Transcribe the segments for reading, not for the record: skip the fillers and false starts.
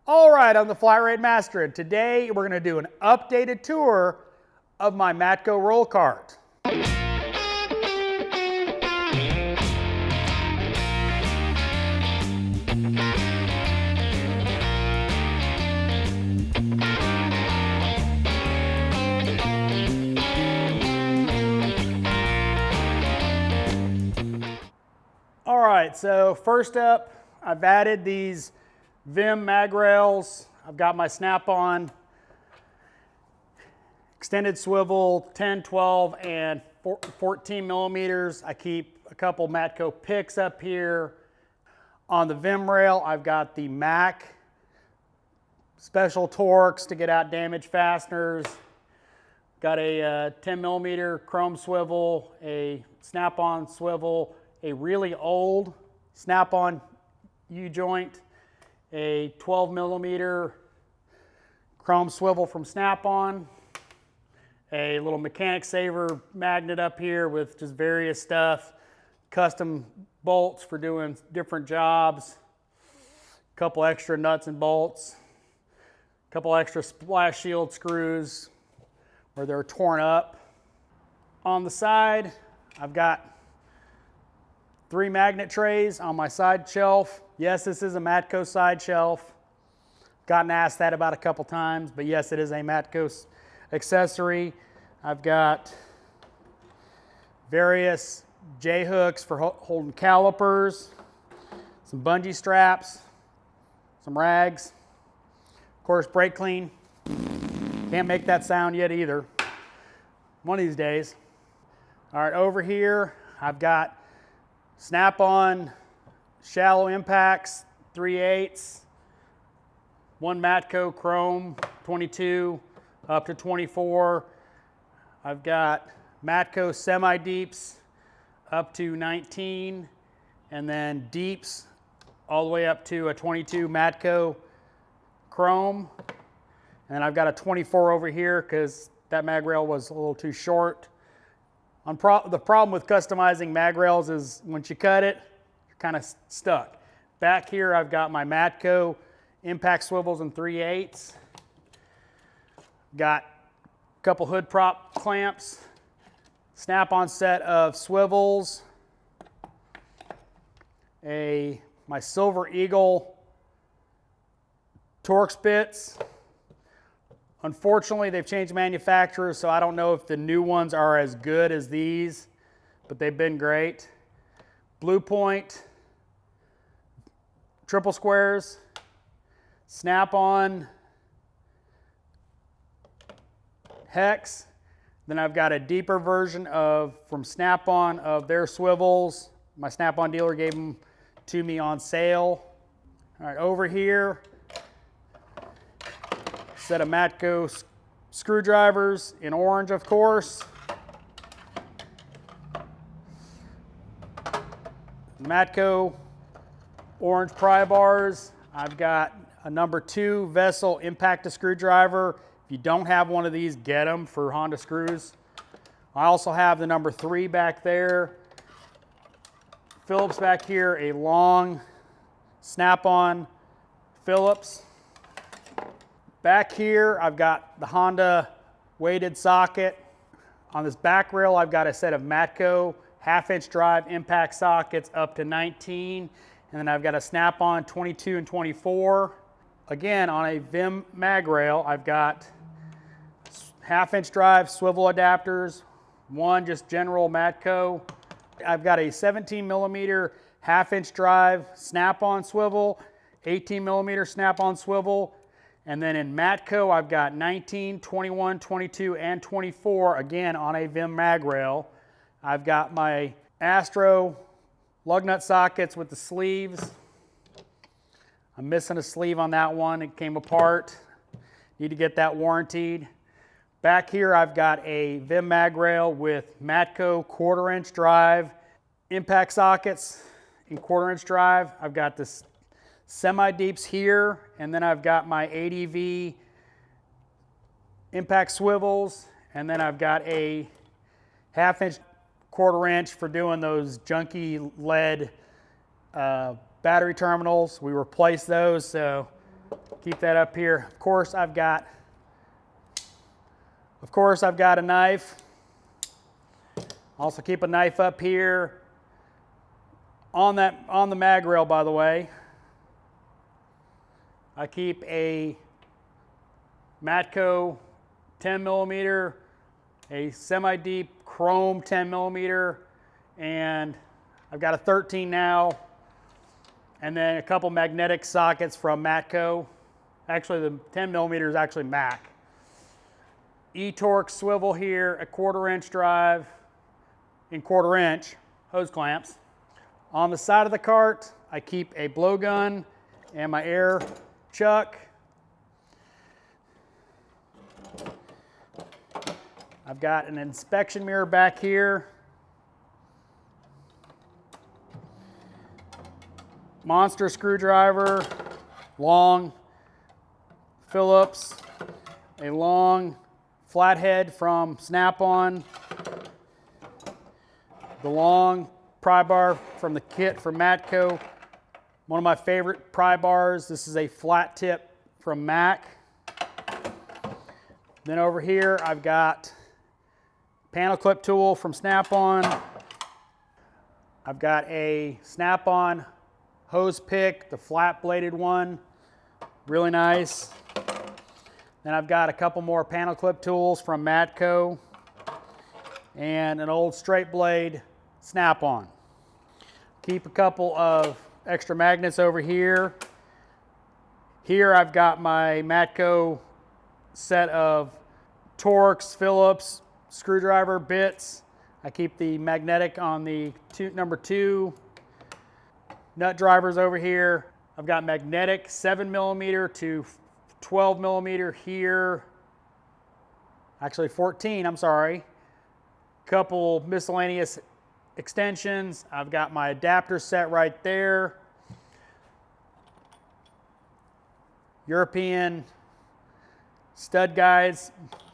All right, I'm the Flatratemaster, and today we're going to do an updated tour of my Matco roll cart. All right, so first up, I've added these Vim mag rails. I've got my snap-on extended swivel 10, 12, and 14 millimeters. I keep a couple Matco picks up here. On the Vim rail, I've got the Mac special torques to get out damaged fasteners. Got a 10 millimeter chrome swivel, a snap-on swivel, a really old snap-on U-joint, a 12 millimeter chrome swivel from Snap-on, a little mechanic saver magnet up here with just various stuff, custom bolts for doing different jobs, a couple extra nuts and bolts, a couple extra splash shield screws where they're torn up. On the side, I've got 3 magnet trays on my side shelf. Yes, this is a Matco side shelf. Gotten asked that about a couple times, but yes, it is a Matco accessory. I've got various J-hooks for holding calipers, some bungee straps, some rags, of course brake clean. Can't make that sound yet either. One of these days. All right, over here I've got Snap-on shallow impacts, 3/8, one Matco chrome 22 up to 24. I've got Matco semi-deeps up to 19, and then deeps all the way up to a 22 Matco chrome. And then I've got a 24 over here because that mag rail was a little too short. The problem with customizing mag rails is once you cut it, you're kind of stuck. Back here, I've got my Matco impact swivels in 3/8. Got a couple hood prop clamps, snap-on set of swivels, my Silver Eagle Torx bits. Unfortunately, they've changed manufacturers, so I don't know if the new ones are as good as these, but they've been great. Blue Point, triple squares, Snap-on hex. Then I've got a deeper version from Snap-on of their swivels. My Snap-on dealer gave them to me on sale. All right, over here, set of Matco screwdrivers in orange, of course. Matco orange pry bars. I've got a number 2 Vessel impact screwdriver. If you don't have one of these, get them for Honda screws. I also have the number 3 back there. Phillips back here, a long Snap-on Phillips. Back here, I've got the Honda weighted socket. On this back rail, I've got a set of Matco 1/2-inch drive impact sockets up to 19. And then I've got a Snap-on 22 and 24. Again, on a Vim mag rail, I've got 1/2-inch drive swivel adapters, one just general Matco. I've got a 17 millimeter 1/2-inch drive Snap-on swivel, 18 millimeter Snap-on swivel. And then in Matco, I've got 19, 21, 22, and 24, again on a Vim mag rail. I've got my Astro lug nut sockets with the sleeves. I'm missing a sleeve on that one. It came apart. Need to get that warrantied. Back here, I've got a Vim mag rail with Matco 1/4-inch drive impact sockets in 1/4-inch drive. I've got this semi-deeps here, and then I've got my ADV impact swivels, and then I've got a 1/2-inch, 1/4-inch for doing those junky lead battery terminals. We replaced those, so Keep that up here. Of course, I've got a knife. Also keep a knife up here on the mag rail, by the way. I keep a Matco 10 millimeter, a semi-deep chrome 10 millimeter, and I've got a 13 now, and then a couple magnetic sockets from Matco. Actually, the 10 millimeter is actually Mac. E-Torque swivel here, a 1/4 inch drive in 1/4 inch hose clamps. On the side of the cart, I keep a blowgun and my air chuck. I've got an inspection mirror back here. Monster screwdriver, long Phillips, a long flathead from Snap-on, the long pry bar from the kit from Matco. One of my favorite pry bars. This is a flat tip from Mac. Then over here I've got panel clip tool from Snap-on. I've got a Snap-on hose pick, the flat bladed one, really nice. Then I've got a couple more panel clip tools from Matco and an old straight blade Snap-on. Keep a couple of extra magnets over here. Here I've got my Matco set of Torx, Phillips, screwdriver bits. I keep the magnetic on the number 2. Nut drivers over here. I've got magnetic 7 millimeter to 12 millimeter here. Actually 14, I'm sorry. Couple miscellaneous extensions. I've got my adapter set right there. European stud guides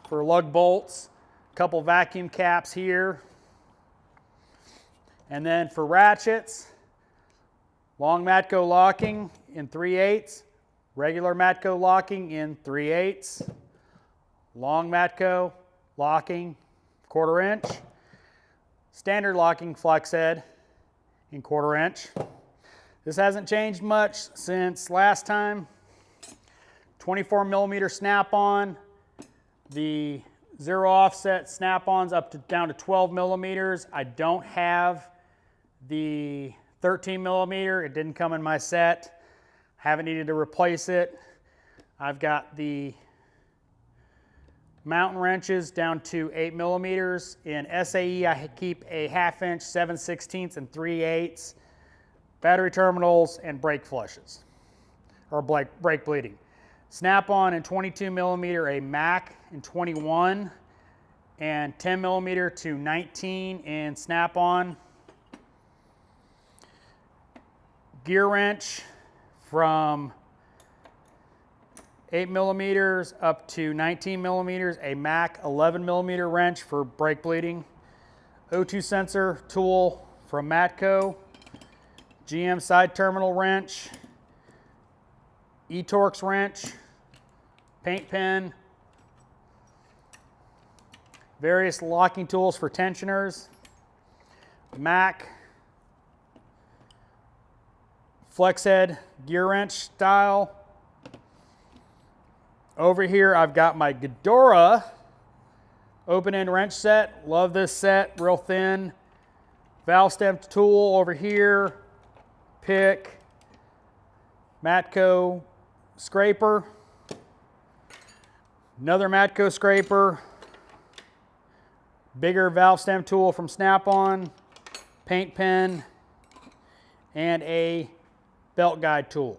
for lug bolts. Couple vacuum caps here. And then for ratchets, long Matco locking in 3/8, regular Matco locking in 3/8, long Matco locking 1/4 inch, standard locking flex head in 1/4 inch. This hasn't changed much since last time. 24 millimeter Snap-on, the zero offset Snap-ons down to 12 millimeters. I don't have the 13 millimeter. It didn't come in my set. Haven't needed to replace it. I've got the mountain wrenches down to 8 millimeters. In SAE, I keep a 1/2 inch, 7/16 and 3/8 battery terminals and brake flushes, or brake bleeding. Snap-on in 22 millimeter, a Mac in 21, and 10 millimeter to 19 in Snap-on. Gear wrench from 8 millimeters up to 19 millimeters, a Mac 11 millimeter wrench for brake bleeding. O2 sensor tool from Matco, GM side terminal wrench, E-Torx wrench, paint pen, various locking tools for tensioners, Mac flex head gear wrench style. Over here I've got my Ghidorah open end wrench set. Love this set, real thin. Valve stem tool over here, pick, Matco scraper, another Matco scraper, bigger valve stem tool from Snap-on, paint pen, and a belt guide tool.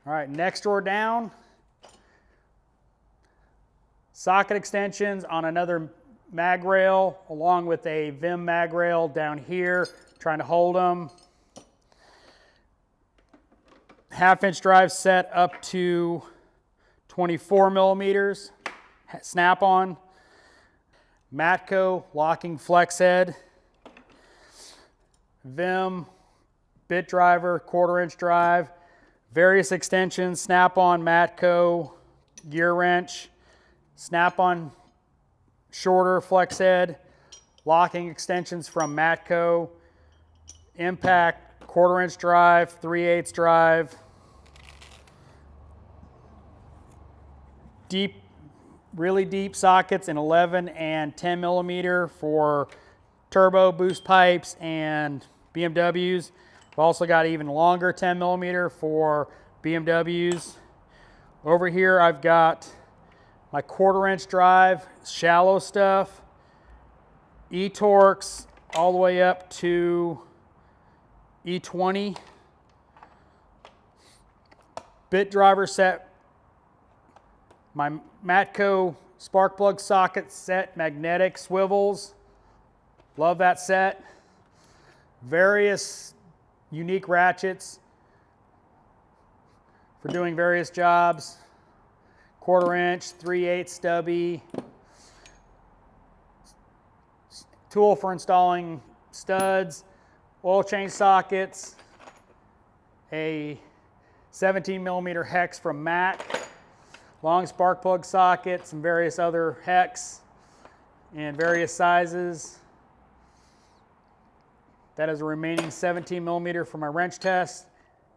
All right, next drawer down, socket extensions on another mag rail along with a Vim mag rail down here, trying to hold them. 1/2 inch drive set up to 24 millimeters, Snap-on, Matco locking flex head, Vim bit driver, 1/4 inch drive, various extensions, snap-on Matco gear wrench, snap-on shorter flex head, locking extensions from Matco, impact, 1/4 inch drive, 3/8 drive, deep, really deep sockets in 11 and 10 millimeter for turbo boost pipes and BMWs. I've also got even longer 10 millimeter for BMWs. Over here I've got my 1/4 inch drive, shallow stuff, E-Torx all the way up to E20. Bit driver set, my Matco spark plug socket set, magnetic swivels. Love that set. Various unique ratchets for doing various jobs. 1/4 inch, 3/8 stubby. Tool for installing studs, oil change sockets, a 17 millimeter hex from Mac, long spark plug sockets, and various other hex in various sizes. That is a remaining 17 millimeter for my wrench test,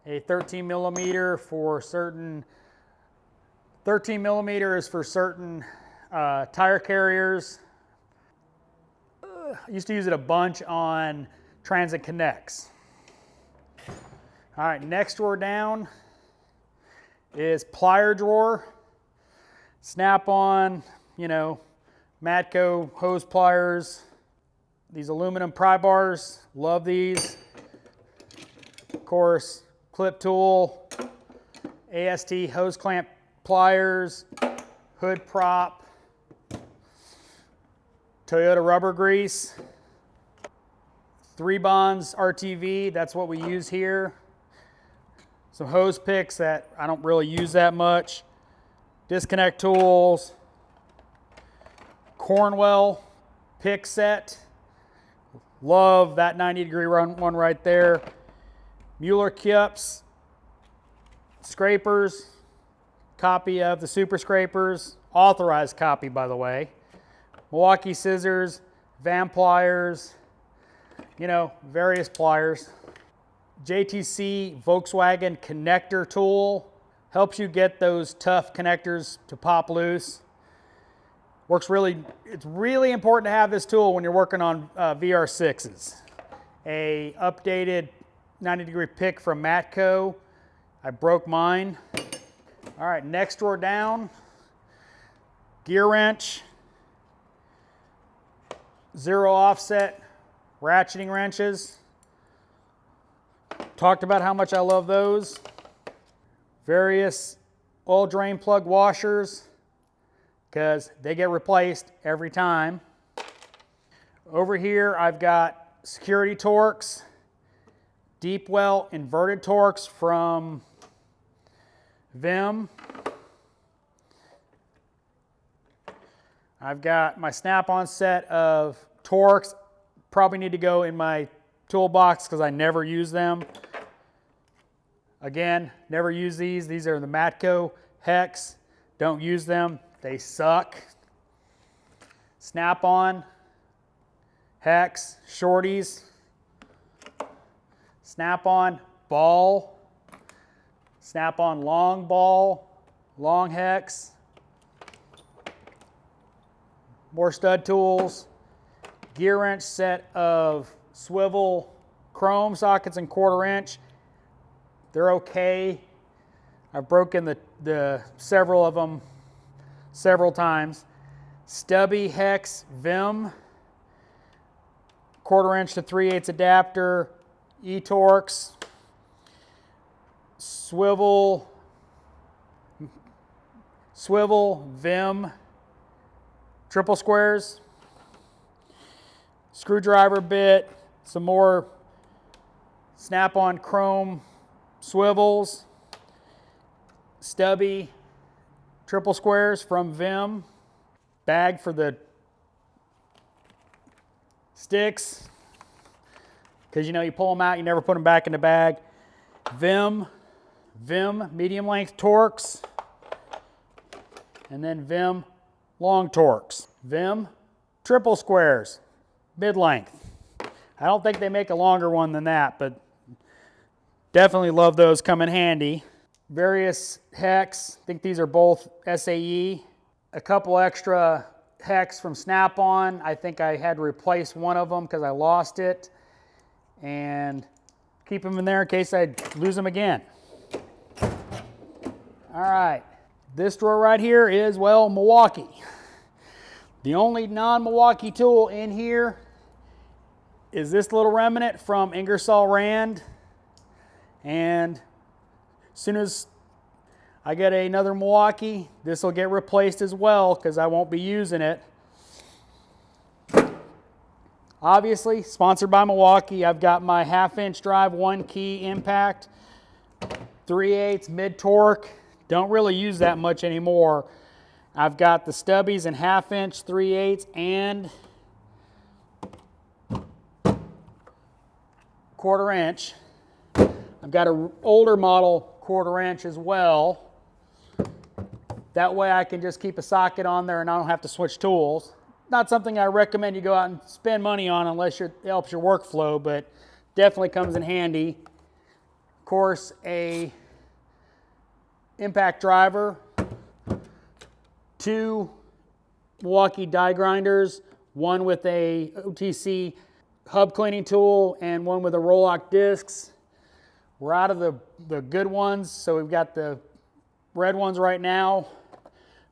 a 13 millimeter for certain, 13 millimeter is for certain tire carriers. I used to use it a bunch on Transit Connects. All right, next drawer down is plier drawer. Snap-on, you know, Matco hose pliers. These aluminum pry bars, love these. Of course, clip tool, AST hose clamp pliers, hood prop, Toyota rubber grease, 3 bonds RTV, that's what we use here. Some hose picks that I don't really use that much. Disconnect tools, Cornwell pick set. Love that 90-degree one right there. Mueller Kips, scrapers, copy of the Super Scrapers, authorized copy by the way. Milwaukee scissors, Van pliers, you know, various pliers. JTC Volkswagen connector tool, helps you get those tough connectors to pop loose. Works really, it's really important to have this tool when you're working on VR6s. A updated 90-degree pick from Matco. I broke mine. All right, next drawer down, gear wrench, 0 offset ratcheting wrenches. Talked about how much I love those. Various oil drain plug washers, because they get replaced every time. Over here I've got security Torx, deep well inverted Torx from Vim. I've got my snap-on set of Torx, probably need to go in my toolbox because I never use them. Again, never use these. These are the Matco hex. Don't use them. They suck. Snap-on hex shorties. Snap-on ball. Snap-on long ball, long hex. More stud tools. Gear wrench set of swivel chrome sockets and 1/4 inch. They're okay. I've broken the several of them several times. Stubby hex Vim, 1/4 inch to 3/8 adapter, E-Torx, swivel Vim, triple squares, screwdriver bit, some more snap-on chrome swivels, stubby triple squares from Vim, bag for the sticks, because you know you pull them out, you never put them back in the bag. Vim Vim medium length Torx, and then Vim long Torx. Vim triple squares, mid length. I don't think they make a longer one than that, but definitely love those, come in handy. Various hex, I think these are both SAE. A couple extra hex from Snap-on. I think I had to replace one of them because I lost it. And keep them in there in case I lose them again. All right, this drawer right here is, well, Milwaukee. The only non-Milwaukee tool in here is this little remnant from Ingersoll Rand. And as soon as I get another Milwaukee, this will get replaced as well because I won't be using it. Obviously, sponsored by Milwaukee. I've got my 1/2-inch drive, 1 key impact, 3/8 mid torque. Don't really use that much anymore. I've got the stubbies in 1/2-inch, 3/8, and 1/4 inch. I've got an older model 1/4 inch as well. That way I can just keep a socket on there and I don't have to switch tools. Not something I recommend you go out and spend money on unless it helps your workflow, but definitely comes in handy. Of course, a impact driver, 2 Milwaukee die grinders, one with a OTC hub cleaning tool and one with a roll-lock discs. We're out of the good ones, so we've got the red ones right now,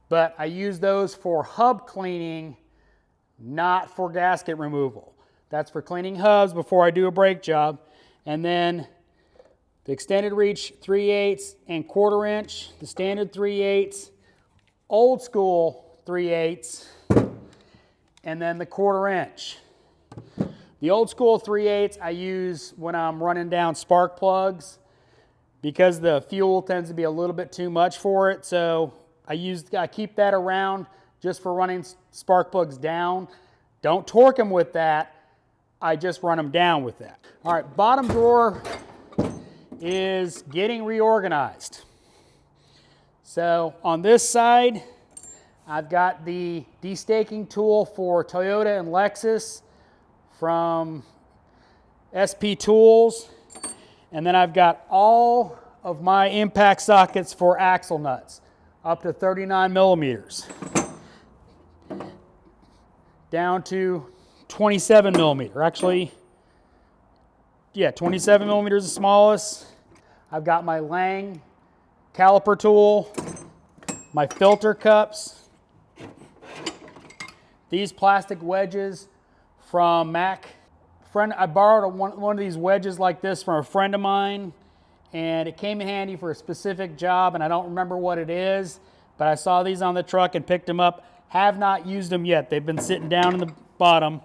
but I use those for hub cleaning, not for gasket removal. That's for cleaning hubs before I do a brake job. And then the extended reach 3/8 and 1/4 inch, the standard 3/8, old school 3/8, and then the 1/4 inch. The old school 3/8 I use when I'm running down spark plugs because the fuel tends to be a little bit too much for it. So I keep that around just for running spark plugs down. Don't torque them with that. I just run them down with that. All right, bottom drawer is getting reorganized. So on this side, I've got the destaking tool for Toyota and Lexus from SP Tools. And then I've got all of my impact sockets for axle nuts, up to 39 millimeters. Down to 27 millimeter. Actually, yeah, 27 millimeters is the smallest. I've got my Lang caliper tool, my filter cups, these plastic wedges from Mac. I borrowed one of these wedges like this from a friend of mine, and it came in handy for a specific job, and I don't remember what it is, but I saw these on the truck and picked them up. Have not used them yet. They've been sitting down in the bottom.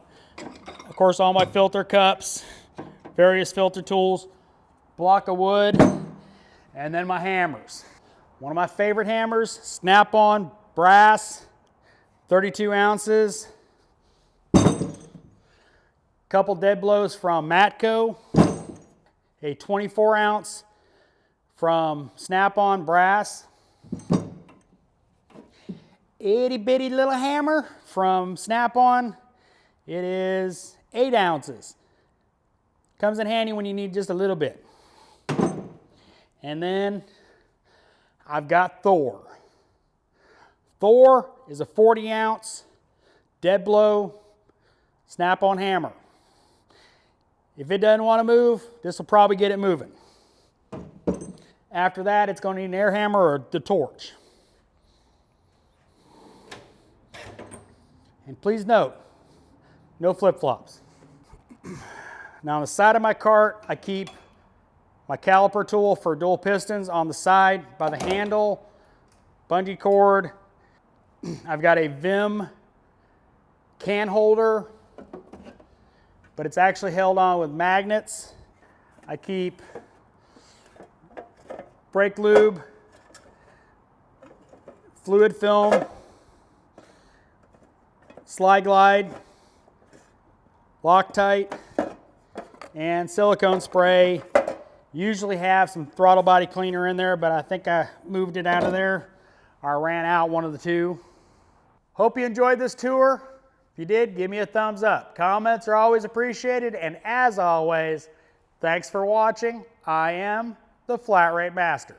Of course, all my filter cups, various filter tools, block of wood, and then my hammers. One of my favorite hammers, Snap-on brass, 32 ounces. Couple dead blows from Matco, a 24 ounce from Snap-on brass, itty bitty little hammer from Snap-on. It is 8 ounces. Comes in handy when you need just a little bit. And then I've got Thor. Thor is a 40 ounce dead blow Snap-on hammer. If it doesn't want to move, this will probably get it moving. After that, it's going to need an air hammer or the torch. And please note, no flip-flops. Now on the side of my cart, I keep my caliper tool for dual pistons on the side by the handle, bungee cord. I've got a Vim can holder, but it's actually held on with magnets. I keep brake lube, fluid film, slide glide, Loctite, and silicone spray, Usually have some throttle body cleaner in there, but I think I moved it out of there. Or I ran out, one of the two. Hope you enjoyed this tour. If you did, give me a thumbs up. Comments are always appreciated, and as always, thanks for watching. I am the Flat Rate Master.